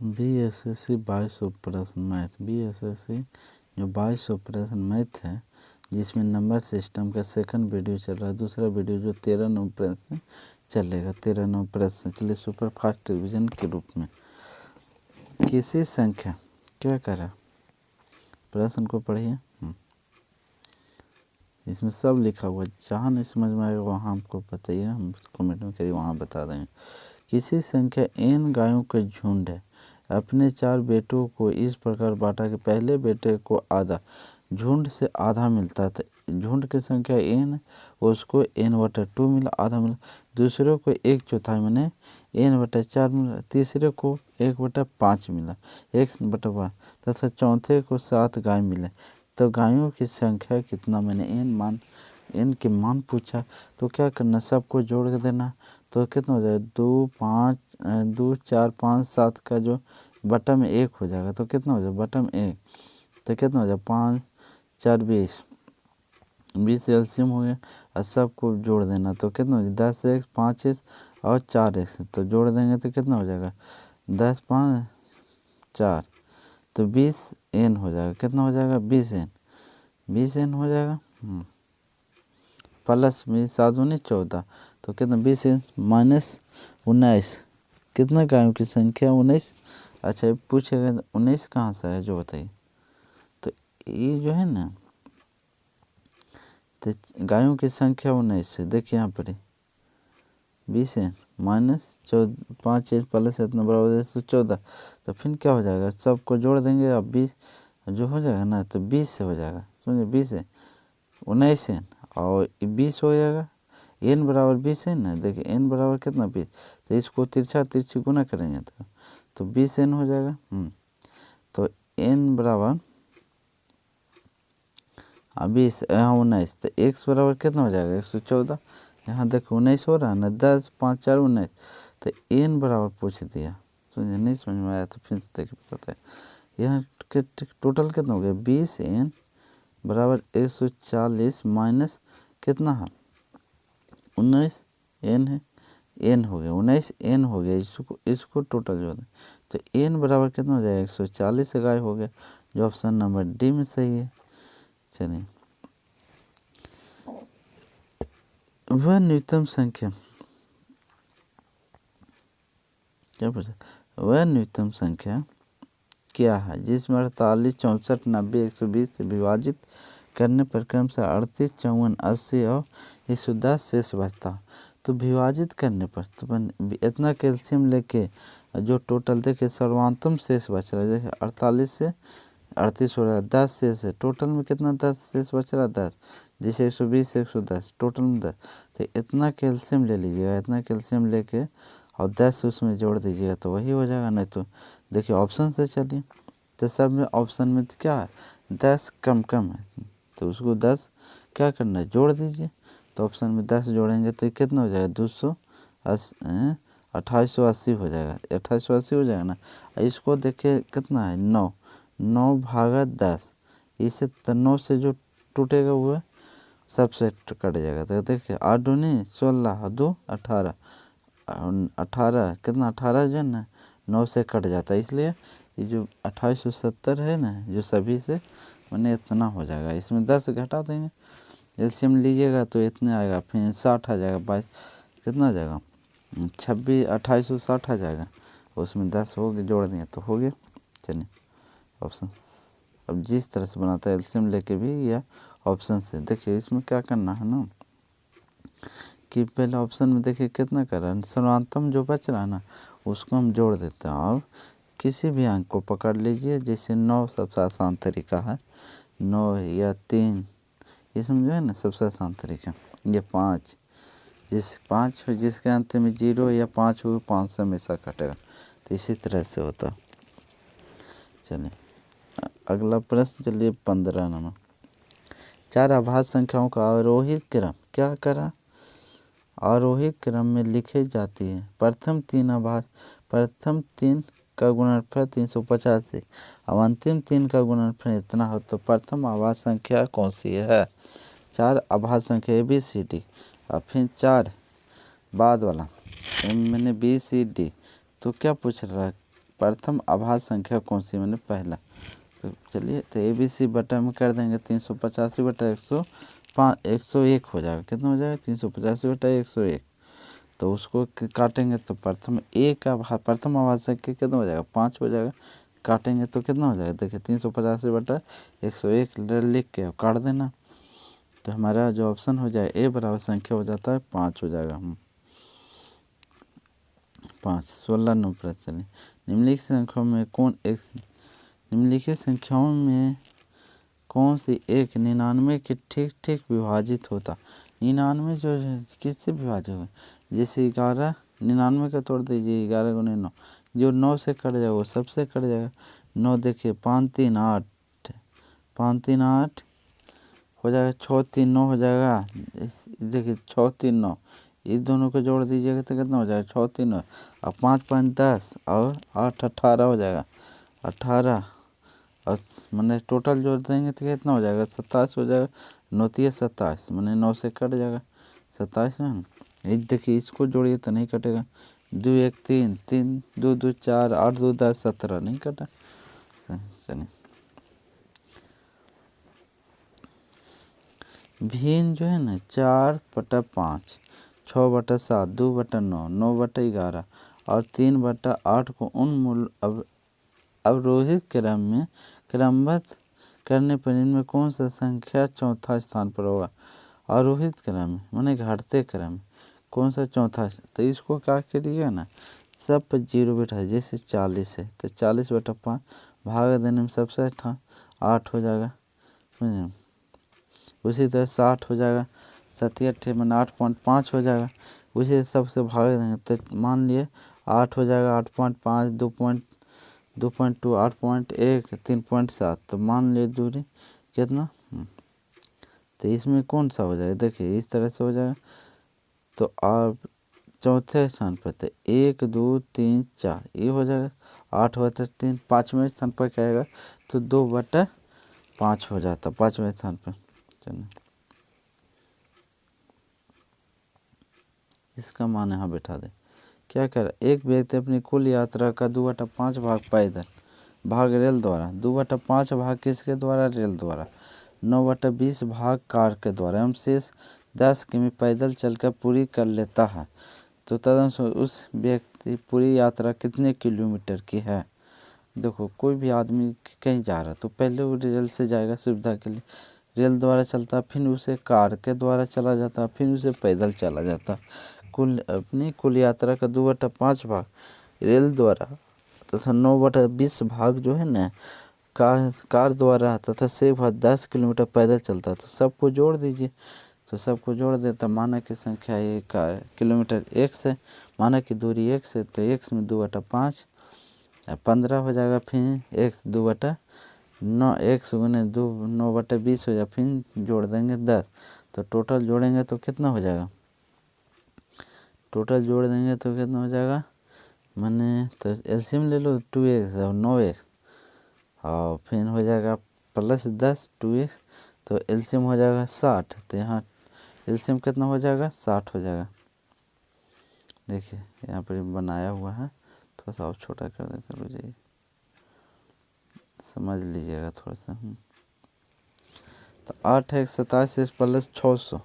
BSSC 2200 प्रश्न math. BSSC जो 2200 प्रश्न मैथ है, जिसमें नंबर सिस्टम का सेकंड वीडियो चल रहा है, दूसरा वीडियो जो 13 नंबर प्रश्न चलेगा, 13 नंबर प्रश्न चलिए सुपर फास्ट रिविजन के रूप में। किसी संख्या क्या करा, प्रश्न को पढ़िए, इसमें सब लिखा हुआ, जहाँ नहीं समझ में आएगा वहाँ हमको बताइए, हम कमेंट में करिए, वहाँ बता देंगे। किसी संख्या n गायों का झुंड है, अपने 4 बेटों को इस प्रकार बांटा कि पहले बेटे को आधा, झुंड से आधा मिलता था। झुंड की संख्या n, उसको n/2 मिला, आधा मिला। दूसरे को 1/4 मैंने n/4 मिला, तीसरे को 1/5 मिला, 1/5, तथा चौथे को 7 गाय मिले। तो गायों की संख्या कितना, मैंने n के मान पूछा, तो क्या करना, सबको जोड़ के देना। तो कितना हो जाएगा, 2 4 5 7 का जो बटा में 1 हो जाएगा, तो कितना हो जाएगा बटा में 1, तो कितना हो जाएगा 5 4 20 एलसीएम हो गया। और सबको जोड़ देना, तो कितना हो जाएगा 10x 5x और 4x, तो जोड़ देंगे तो कितना हो जाएगा 10 5 4, तो 20n हो जाएगा। कितना हो जाएगा 20n हो जाएगा। प्लस में 7 19 14, तो कितना 20n माइनस 19, कितना गायों की संख्या 19। अच्छा ये पूछेगा 19 कहाँ से है जो बताइए, तो ये जो है ना, तो गायों की संख्या 19 है, देखिए यहाँ पर 20n माइनस 5 प्लस इतना बराबर 14, तो फिर क्या हो जाएगा, सबको जोड़ देंगे, अब 20 जो हो जाएगा ना, तो 20 से हो जाएगा, समझे, 20 है 19n और 20 हो जाएगा, n बराबर 20 है ना, देखिए n बराबर कितना 20, तो इसको तिरछी गुना करेंगे तो 20n हो जाएगा। तो n बराबर 20, यहाँ 19, तो x बराबर कितना हो जाएगा 114, यहाँ देखो 19 हो रहा है ना, 10 5 4 19, तो n बराबर पूछ दिया, समझे, नहीं समझ में आया तो फिर से देखिए बताते हैं। यहाँ टोटल कितना हो गया 20n बराबर 140 माइनस कितना है 19n है, n हो गया 19n हो गया, इसको टोटल जोड़ दें, तो n बराबर कितना हो जाएगा 140 गाय हो गया, जो ऑप्शन नंबर डी में सही है। चलिए, वह न्यूनतम संख्या क्या पूछा, वह न्यूनतम संख्या क्या है जिसमें 48 64 90 120 से विभाजित करने पर क्रम से 38 54 80 और 110 शेष बचता। तो विभाजित करने पर तो इतना कैल्शियम लेके जो टोटल देखे सर्वांतम शेष बच रहा है, देखिए 48 से 38 हो रहा है, 10 शेष है, टोटल में कितना 10 शेष बच रहा है 10, जैसे 120 से 110 टोटल में 10, तो इतना कैल्शियम ले लीजिएगा, इतना कैल्शियम लेके और 10 उसमें जोड़ दीजिएगा तो वही हो जाएगा। नहीं तो देखिए ऑप्शन से चलिए, तो सब में ऑप्शन में तो क्या है 10 कम है, तो उसको 10 क्या करना है जोड़ दीजिए, तो ऑप्शन में 10 जोड़ेंगे तो कितना हो जाएगा 2880 हो जाएगा, 2880 हो जाएगा ना। इसको देखिए कितना है 9 भागा 10, इसे तो 9 से जो टूटेगा वो सबसे कट जाएगा, तो देखिए 8 दूनी 16 2 18, 18 कितना 18 जो है ना 9 से कट जाता है, इसलिए ये जो 2870 है ना, जो सभी से मैंने इतना हो जाएगा, इसमें 10 घटा देंगे, एलसीएम लीजिएगा तो इतने आएगा, फिर 60 आ जाएगा, 22 कितना आ जाएगा 26 2860 आ जाएगा, उसमें 10 हो गए जोड़ दिए तो हो गया। चलिए ऑप्शन, अब जिस तरह से बनाता है एलसीएम लेके भी या ऑप्शन से, देखिए इसमें क्या करना है ना कि पहले ऑप्शन में देखिए कितना कर रहा है, सर्वांतम जो बच रहा है ना उसको हम जोड़ देते हैं, और किसी भी अंक को पकड़ लीजिए, जैसे 9 सबसे आसान तरीका है, 9 या 3, ये समझो है ना सबसे आसान तरीका, ये 5, जिस 5 हो जिसके अंत में 0 या 5 हो 5 से हमेशा कटेगा, तो इसी तरह से होता। चलिए अगला प्रश्न, चलिए 15 नंबर, 4 आभाज्य संख्याओं का आरोही क्रम क्या करा, आरोही क्रम में लिखे जाती है। प्रथम 3 का गुणनफल 350 है, अब अंतिम 3 का गुणनफल इतना हो, तो प्रथम आभाज्य संख्या कौन सी है। 4 आभाज्य संख्या ABCD, और फिर 4 बाद वाला मैंने BCD, तो क्या पूछ रहा है प्रथम अभाज्य संख्या कौन सी, मैंने पहला। तो चलिए तो ABC बटा में कर देंगे 385 बटा 101 हो जाएगा। कितना हो जाएगा 385 बटा 101। तो उसको काटेंगे तो प्रथम प्रथम अभाज्य संख्या कितना हो जाएगा 5 हो जाएगा। काटेंगे तो कितना हो जाएगा, देखिए 385 बटा 101 लिख के काट देना। तो हमारा जो ऑप्शन हो जाए A बराबर संख्या हो जाता है 5 हो जाएगा। 5 16 नंबर प्रश्न। चलिए निम्नलिखित संख्याओं में कौन सी एक 99 के ठीक ठीक विभाजित होता। 99 जो है किससे विभाजित होगा, जैसे 11 99 का तोड़ दीजिए 11 गुने 9, जो 9 से कट जाएगा वो सबसे कट जाएगा। 9 देखिए 5 3 8, 5 3 8 हो जाएगा, 6 3 9 हो जाएगा। देखिए 6 3 9, इस दोनों को जोड़ दीजिएगा तो कितना हो जाएगा 6 3 9 और 5 5 10 और 8 18 हो जाएगा। 18 और मैंने टोटल जोड़ देंगे तो कितना हो जाएगा 27 हो जाएगा। 9 3 27 मैंने 9 से कट जाएगा 27 में। देखिए इसको जोड़िए तो नहीं कटेगा। 2 1 3 3 2 2 4 8 2 10 17 नहीं कटा। चलिए भिन्न जो है ना 4 बटा 5, 6 बटा 7, 2 बटा 9, 9 बटा 11 और 3 बटा 8 को उन मूल अवरोहित क्रम में क्रमबद्ध करने पर इनमें कौन सा संख्या चौथा स्थान पर होगा। आरोहित क्रम में माने घटते क्रम में कौन सा चौथा, तो इसको क्या करिएगा ना सब पर 0 बैठा, जैसे 40 है तो 40 बटा 5 भाग देने में सबसे 8 हो जाएगा, समझे। उसी तरह 60 हो जाएगा, 87 मैंने 8.5 हो जाएगा। उसी सबसे भाग देंगे तो मान लिए 8 हो जाएगा, 8.5 2.2 8.1 3.7, तो मान लिए दूरी कितना। तो इसमें कौन सा हो जाएगा, देखिए इस तरह से हो जाएगा। तो आप चौथे स्थान पर तो 1 2 3 4 ये हो जाएगा, 8 बटा 3। 5वें स्थान पर क्या आएगा तो 2 बटा 5 हो जाता 5वें स्थान पर। चलिए इसका मान यहाँ बैठा दे। क्या कर एक व्यक्ति अपनी कुल यात्रा का 2 बटा 5 भाग पैदल भाग रेल द्वारा, 2 बटा 5 भाग किसके द्वारा, रेल द्वारा, 9 बटा 20 भाग कार के द्वारा एवं शेष 10 किमी पैदल चलकर पूरी कर लेता है। तो तदनुसार उस व्यक्ति पूरी यात्रा कितने किलोमीटर की है। देखो कोई भी आदमी कहीं जा रहा तो पहले वो रेल से जाएगा सुविधा के लिए, रेल द्वारा चलता, फिर उसे कार के द्वारा चला जाता, फिर उसे पैदल चला जाता। अपनी कुल यात्रा का 2 बटा 5 भाग रेल द्वारा तथा 9 बटा 20 भाग जो है ना कार द्वारा तथा शेष भाग 10 किलोमीटर पैदल चलता। तो सबको जोड़ दीजिए, तो सबको जोड़ देता माना की संख्या एक किलोमीटर x है, माना की दूरी x है, तो x में 2 बटा 5 15 हो जाएगा, फिर x 2 बटा 9 x गुने 2 9 बटा 20 हो जाएगा, फिर जोड़ देंगे 10। तो टोटल जोड़ेंगे तो कितना हो जाएगा, टोटल जोड़ देंगे तो कितना हो जाएगा, मैंने तो एलसीएम ले लो 2x और 9x और फिर हो जाएगा प्लस 10 2x, तो एलसीएम हो जाएगा 60। तो यहाँ एलसीएम कितना हो जाएगा 60 हो जाएगा। देखिए यहाँ पर बनाया हुआ है, थोड़ा सा और छोटा कर देते हैं, रुझे समझ लीजिएगा थोड़ा सा। तो 8 है 27 प्लस 600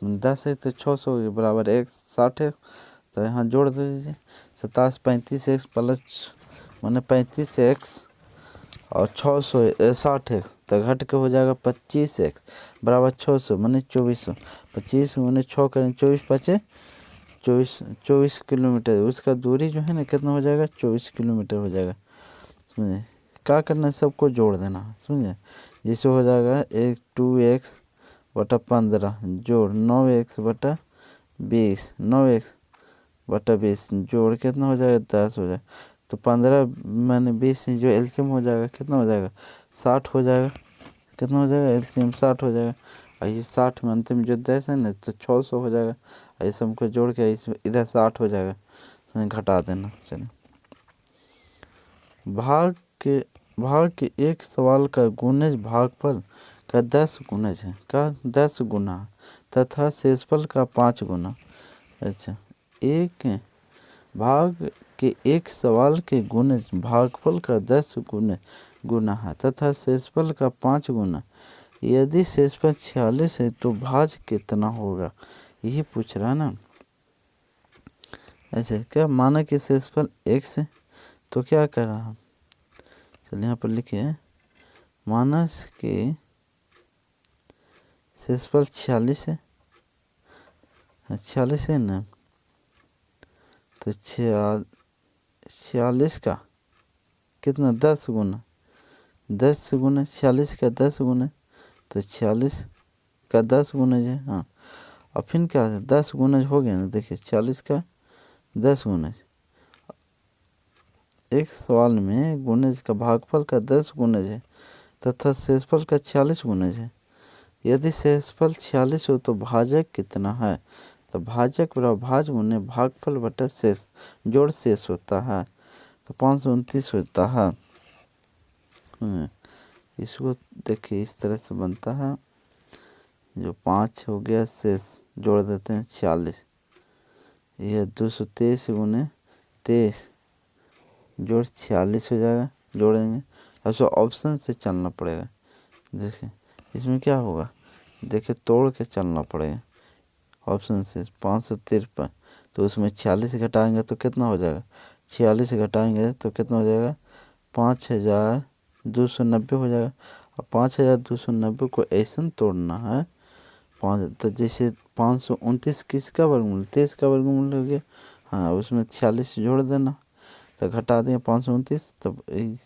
10 है तो 600 के बराबर 60 है, तो यहाँ जोड़ दीजिए 27 35x प्लस मैंने 35x और 600 60 तो घट के हो जाएगा 25x बराबर 600 मैंने 2400। 25 मैंने 6 करें 24 बचे 24 किलोमीटर, उसका दूरी जो है ना कितना हो जाएगा 24 किलोमीटर हो जाएगा, समझे। क्या करना है सबको जोड़ देना, समझे। जिससे हो जाएगा 2x बटा 15 जोड़ 9x बटा 20 9x बटा 20 जोड़ कितना हो जाएगा 10 हो जाएगा। तो 15 मैंने 20 जो एलसीएम हो जाएगा कितना हो जाएगा 60 हो जाएगा, कितना हो जाएगा एलसीएम 60 हो जाएगा। और ये 60 में अंतिम जो 10 है ना तो 600 हो जाएगा, ऐसे हमको जोड़ के इधर 60 हो जाएगा, तो घटा देना। चलिए भाग के एक सवाल का गुणज भागफल का 10 गुणज है का 10 गुना तथा शेषफल का 5 गुना। अच्छा एक भाग कि एक सवाल के गुणज भागफल का 10 गुना है तथा शेषफल का 5 गुना। यदि शेषफल 46 है तो भाज्य कितना होगा, यही पूछ रहा है ना। ऐसे क्या माना कि शेषफल x है, तो क्या कर रहा हम, चलिए यहाँ पर लिखिए माना कि शेषफल 46 है, 46 है ना, तो 46 का कितना 10 गुना, 10 गुना 46 का 10 गुना, तो 46 का 10 गुना है। हाँ, और फिर क्या है 10 गुना हो गया ना, देखिए 40 का 10 गुना। एक सवाल में गुणज का भागफल का 10 गुणज है तथा शेषफल का 46 गुणज है। यदि शेषफल 46 हो तो भाजक कितना है, तो भाजक बराबर भाज्य गुने भागफल बटा शेष जोड़ शेष होता है, तो 529 होता है। इसको देखिए इस तरह से बनता है, जो 5 हो गया शेष जोड़ देते हैं 46, यह 223 गुने 23 जोड़ 46 हो जाएगा, जोड़ेंगे। अब सो ऑप्शन से चलना पड़ेगा, देखिए इसमें क्या होगा, देखिए तोड़ के चलना पड़ेगा ऑप्शन से। 553 तो उसमें 46 घटाएंगे तो कितना हो जाएगा, 46 घटाएंगे तो कितना हो जाएगा 5290 हो जाएगा। और 5290 को ऐसा तोड़ना है 5, तो जैसे 529 किसका वर्गमूल, 23 का वर्गमूल हो गया। हाँ, उसमें 46 जोड़ देना, तो घटा दें 529, तो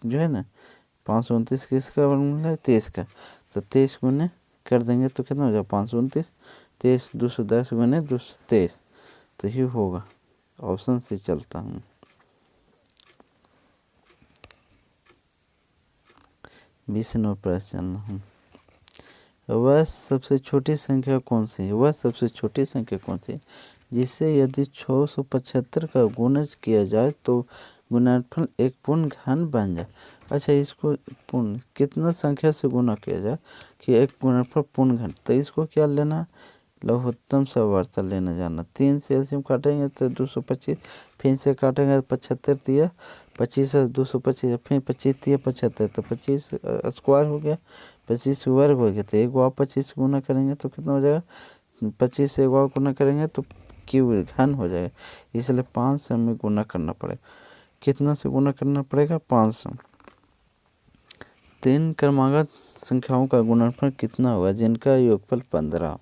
जो है ना 529 किसका वर्गमूल है 23 का, तो 23 गुने कर देंगे तो कितना हो जाएगा 529, 23 210 गुने 223, तो ही होगा। ऑप्शन से चलता हूँ। 20 नंबर पर चलना हूँ। वह सबसे छोटी संख्या कौन सी है, वह सबसे छोटी संख्या कौन सी है जिससे यदि 675 का गुणज किया जाए तो गुणनफल एक पूर्ण घन बन जाए। अच्छा, इसको पूर्ण कितना संख्या से गुना किया जाए कि एक गुणनफल पूर्ण घन, तो इसको क्या लेना, लघुत्तम सवर्त लेना जाना। 3 से एलसीएम काटेंगे तो 225, फिर से काटेंगे तो 75 दिया 25 से 225, फिर 25 दिया 75, तो 25 स्क्वायर हो गया, 25 वर्ग हो गया, तो एक बार 25 गुना करेंगे तो कितना हो जाएगा, 25 से एक बार गुना करेंगे तो क्यूब घन हो जाएगा, इसलिए 500 में गुना करना पड़ेगा। कितना से गुना करना पड़ेगा 500। 3 क्रमागत संख्याओं का गुणनफल कितना होगा जिनका योगफल 15 हो।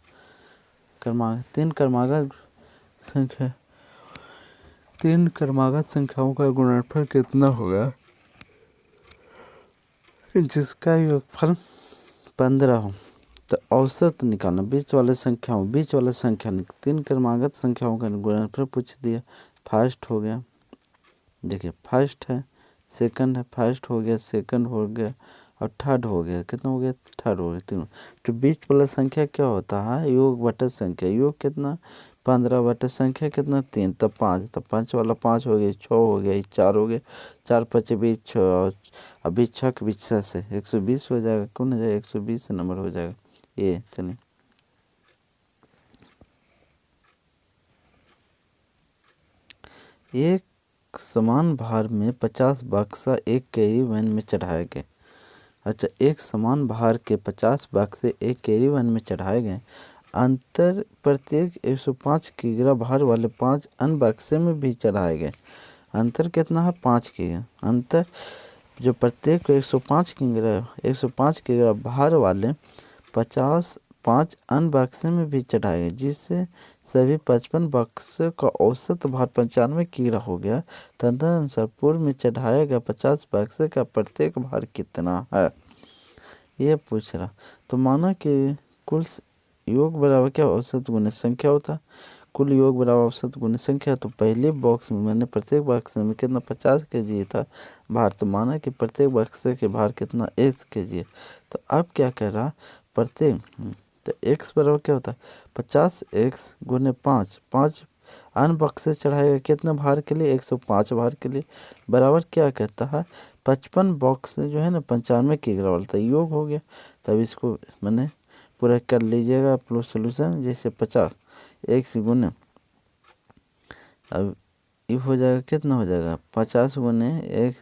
3 क्रमागत संख्याओं का गुणनफल कितना होगा जिसका योगफल 15 हो। तो औसत निकालना, बीच वाले संख्या 3 क्रमागत संख्याओं का गुणनफल पूछ दिया। फर्स्ट हो गया, देखिए फर्स्ट है, सेकंड है, फर्स्ट हो गया, सेकंड हो गया और थर्ड हो गया, कितना हो गया थर्ड हो गया, तीनों। तो बीच वाला संख्या क्या होता है योग बटा संख्या, योग कितना 15 बटा संख्या कितना 3, तब 5, तब 5 वाला 5 हो गया, 6 हो गया, 4 हो गया, 4 5 20 6, अभी 6 के बीच से 120 हो जाएगा, कौन हो जाएगा 120 नंबर हो जाएगा ये। चलिए एक समान भार में 50 बक्सा एक कैरी वैन में चढ़ाए गए। अच्छा, एक समान भार के 50 बक्से एक कैरी वैन में चढ़ाए गए, अंतर प्रत्येक 105 किग्रा भार वाले 5 अन्य बक्से में भी चढ़ाए गए। अंतर कितना है 5 किग्रा, अंतर जो प्रत्येक 105 किग्रा भार वाले 5 अन्य बक्से में भी चढ़ाए गए, जिससे सभी 55 बक्स का औसत भार 95 किग्रा हो गया। तदनुसार पूर्व में चढ़ाया गया 50 बक्स का प्रत्येक भार कितना है, ये पूछ रहा। तो माना कि कुल योग बराबर क्या औसत गुने संख्या होता, कुल योग बराबर औसत गुने संख्या। तो पहले बॉक्स में मैंने प्रत्येक बक्स में कितना 50 kg था भार, तो माना कि प्रत्येक बक्स के भार कितना 1 kg है। तो अब क्या कर रहा प्रत्येक, तो x बराबर क्या होता है 50 x गुने 5 अन्य बक्से चढ़ाएगा कितना भार के लिए 105 भार के लिए, बराबर क्या कहता है 55 बॉक्स जो है ना 95 किग्रा वाला था, योग हो गया। तब इसको मैंने पूरा कर लीजिएगा प्लस सोल्यूशन, जैसे 50 x गुने अब ये हो जाएगा कितना हो जाएगा 50 गुने एक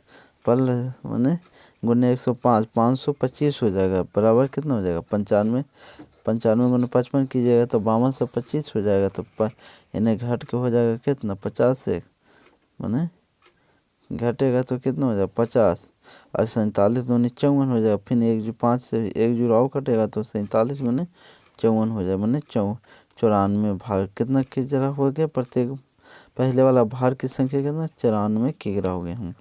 पल मैंने गुने 105 525 हो जाएगा बराबर कितना हो जाएगा 95 95 गुने 55 कीजिएगा तो 5225 हो जाएगा तो इन्हें घट के हो जाएगा कितना 50 से मैंने घटेगा तो कितना हो जाएगा 50 और 47 गुने 54 हो जाएगा फिर 1 से 1 और कटेगा तो 47 गुने 54 हो जाएगा मैंने 94 भाग कितना किग्रा हो गया प्रत्येक पहले वाला भार की संख्या कितना 94 किग्रा हो गया हम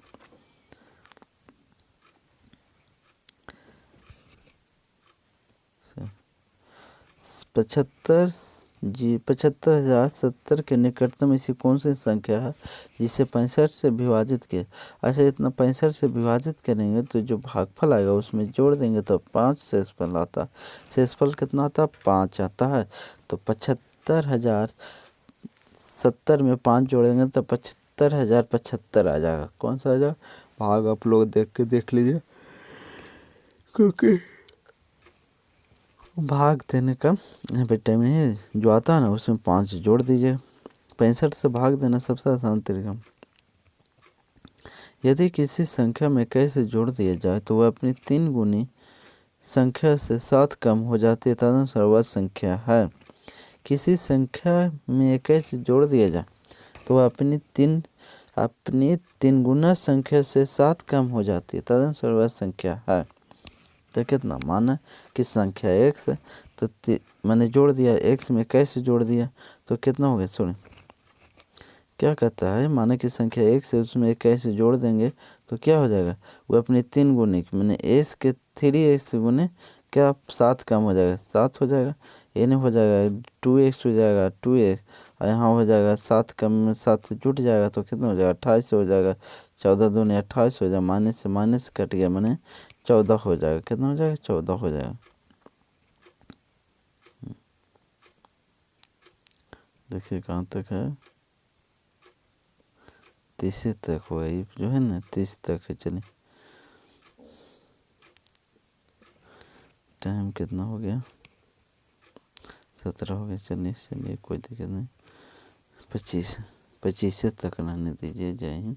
75,070 के निकटतम ऐसी कौन सी संख्या है जिसे 65 से विभाजित किया। अच्छा इतना 65 से विभाजित करेंगे तो जो भागफल आएगा उसमें जोड़ देंगे तो 5 शेषफल आता। शेषफल कितना आता 5 आता है तो 75,070 में 5 जोड़ेंगे तो 75,075 आ जाएगा। कौन सा आ जाएगा भाग आप लोग देख लीजिए क्योंकि भाग देने का यहाँ पे टाइम नहीं है जो आता है ना उसमें 5 जोड़ दीजिए 65 से भाग देना सबसे आसान तरीका। यदि किसी संख्या में कैसे जोड़ दिया जाए तो वह अपनी 3 गुनी संख्या से 7 कम हो जाती है तदनुसार वह संख्या है। किसी संख्या में कैसे जोड़ दिया जाए तो वह अपनी 3 गुना संख्या से 7 कम हो जाती है तदनुसार वह संख्या है। तो कितना माना कि संख्या x है तो मैंने जोड़ दिया x में कैसे जोड़ दिया तो कितना हो गया सुनिए क्या कहता है माना कि संख्या x है उसमें कैसे जोड़ देंगे तो क्या हो जाएगा वो अपनी 3 गुने मैंने s के 3x गुने क्या 7 कम हो जाएगा 7 हो जाएगा यानी हो जाएगा 2x हो जाएगा 2x और यहाँ हो जाएगा 7 कम में 7 से जुट जाएगा तो कितना हो जाएगा 28 हो जाएगा 14 दूनी 28 हो जाएगा माइनस से माइनस कट गया मैंने 14 हो जाएगा कितना हो जाएगा 14 हो जाएगा। देखिए कहाँ तक है 30 तक होगा ये जो है ना 30 तक है। चलिए टाइम कितना हो गया 17 हो गया। चलिए कोई दिक्कत नहीं 25 तक रहने दीजिए। जय हिंद।